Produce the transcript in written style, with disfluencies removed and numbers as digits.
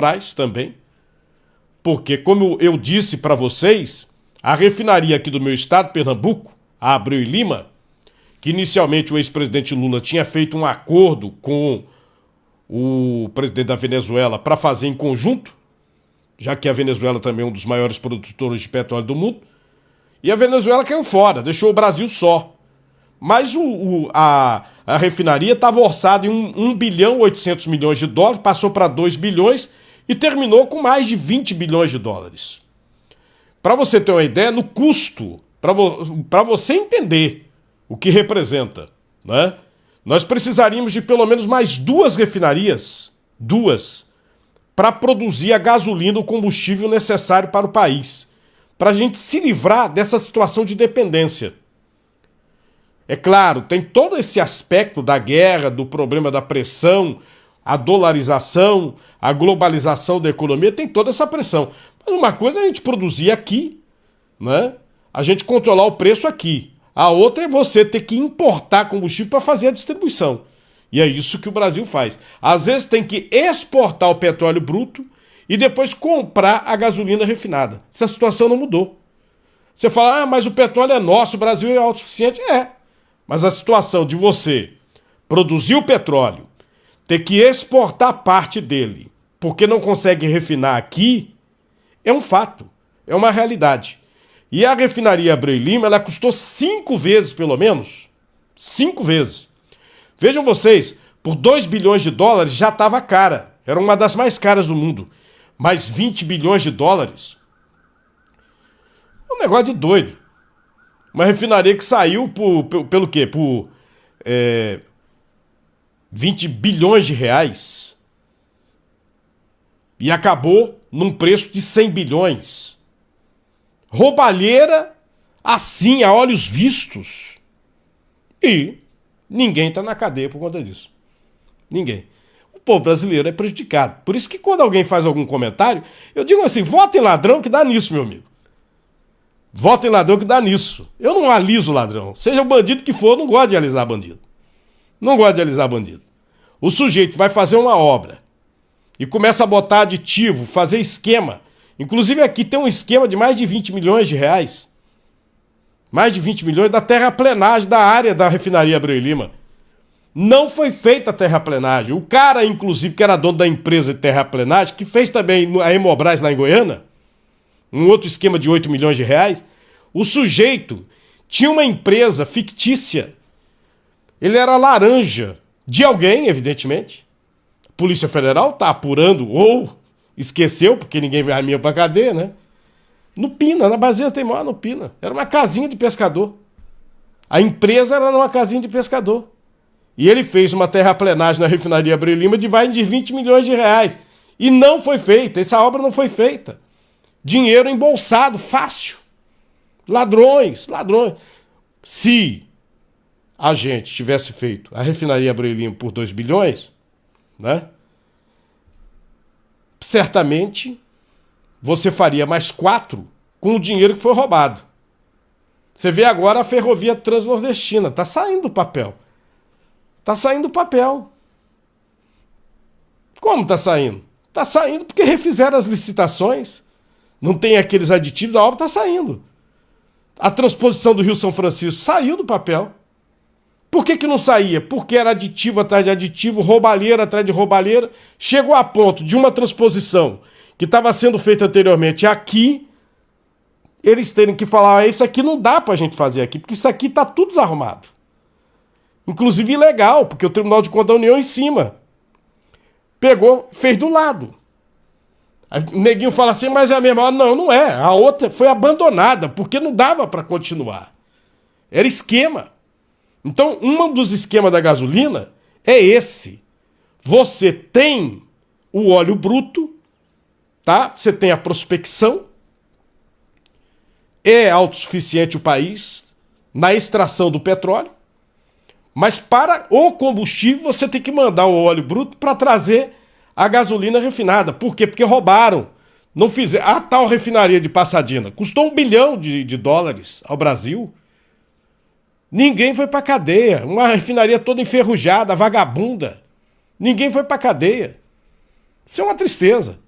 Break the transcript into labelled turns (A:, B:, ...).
A: Petrobras também, porque, como eu disse para vocês, a refinaria aqui do meu estado, Pernambuco, a Abreu e Lima, que inicialmente o ex-presidente Lula tinha feito um acordo com o presidente da Venezuela para fazer em conjunto, já que a Venezuela também é um dos maiores produtores de petróleo do mundo, e a Venezuela caiu fora, deixou o Brasil só. Mas a refinaria estava orçada em 1 bilhão e 800 milhões de dólares, passou para 2 bilhões e terminou com mais de 20 bilhões de dólares. Para você ter uma ideia, no custo, para você entender o que representa, né? Nós precisaríamos de pelo menos mais 2 refinarias, para produzir a gasolina, o combustível necessário para o país, para a gente se livrar dessa situação de dependência. É claro, tem todo esse aspecto da guerra, do problema da pressão, a dolarização, a globalização da economia, tem toda essa pressão. Mas uma coisa é a gente produzir aqui, né? A gente controlar o preço aqui. A outra é você ter que importar combustível para fazer a distribuição. E é isso que o Brasil faz. Às vezes tem que exportar o petróleo bruto e depois comprar a gasolina refinada. Essa situação não mudou. Você fala, mas o petróleo é nosso, o Brasil é autossuficiente. É. Mas a situação de você produzir o petróleo, ter que exportar parte dele, porque não consegue refinar aqui, é um fato, é uma realidade. E a refinaria Abreu e Lima, ela custou 5 vezes, pelo menos. 5 vezes. Vejam vocês, por 2 bilhões de dólares já estava cara. Era uma das mais caras do mundo. Mas 20 bilhões de dólares? É um negócio de doido. Uma refinaria que saiu pelo quê? Por 20 bilhões de reais. E acabou num preço de 100 bilhões. Roubalheira, assim, a olhos vistos. E ninguém está na cadeia por conta disso. Ninguém. O povo brasileiro é prejudicado. Por isso que quando alguém faz algum comentário, eu digo assim, votem ladrão que dá nisso, meu amigo. Votem ladrão que dá nisso. Eu não aliso ladrão. Seja o bandido que for, eu não gosto de alisar bandido. Não gosto de alisar bandido. O sujeito vai fazer uma obra e começa a botar aditivo, fazer esquema. Inclusive aqui tem um esquema de mais de 20 milhões de reais. Mais de 20 milhões da terraplenagem da área da refinaria Abreu e Lima. Não foi feita a terraplenagem. O cara, inclusive, que era dono da empresa de terraplenagem, que fez também a Hemobras lá em Goiânia, um outro esquema de 8 milhões de reais, o sujeito tinha uma empresa fictícia. Ele era laranja de alguém, evidentemente. A Polícia Federal está apurando, ou esqueceu, porque ninguém vai minha para cadeia, né? No Pina, na Bacia Teimosa, no Pina. Era uma casinha de pescador. A empresa era numa casinha de pescador. E ele fez uma terraplenagem na refinaria Abreu e Lima de 20 milhões de reais. E não foi feita, essa obra não foi feita. Dinheiro embolsado, fácil. Ladrões, ladrões. Se a gente tivesse feito a refinaria Abreu e Lima por 2 bilhões, né? Certamente você faria mais 4 com o dinheiro que foi roubado. Você vê agora a ferrovia transnordestina, está saindo do papel. Está saindo do papel. Como está saindo? Está saindo porque refizeram as licitações. Não tem aqueles aditivos, a obra está saindo. A transposição do Rio São Francisco saiu do papel. Por que não saía? Porque era aditivo atrás de aditivo, roubalheira atrás de roubalheira. Chegou a ponto de uma transposição que estava sendo feita anteriormente aqui, eles terem que falar, isso aqui não dá para a gente fazer aqui, porque isso aqui está tudo desarrumado. Inclusive ilegal, porque o Tribunal de Contas da União em cima pegou, fez do lado. O neguinho fala assim, mas é a mesma. Não, não é. A outra foi abandonada, porque não dava para continuar. Era esquema. Então, um dos esquemas da gasolina é esse. Você tem o óleo bruto, tá? Você tem a prospecção, é autossuficiente o país na extração do petróleo, mas para o combustível você tem que mandar o óleo bruto para trazer a gasolina refinada. Por quê? Porque roubaram. Não fizeram. A tal refinaria de Pasadena custou 1 bilhão de dólares ao Brasil. Ninguém foi para cadeia. Uma refinaria toda enferrujada, vagabunda. Ninguém foi para cadeia. Isso é uma tristeza.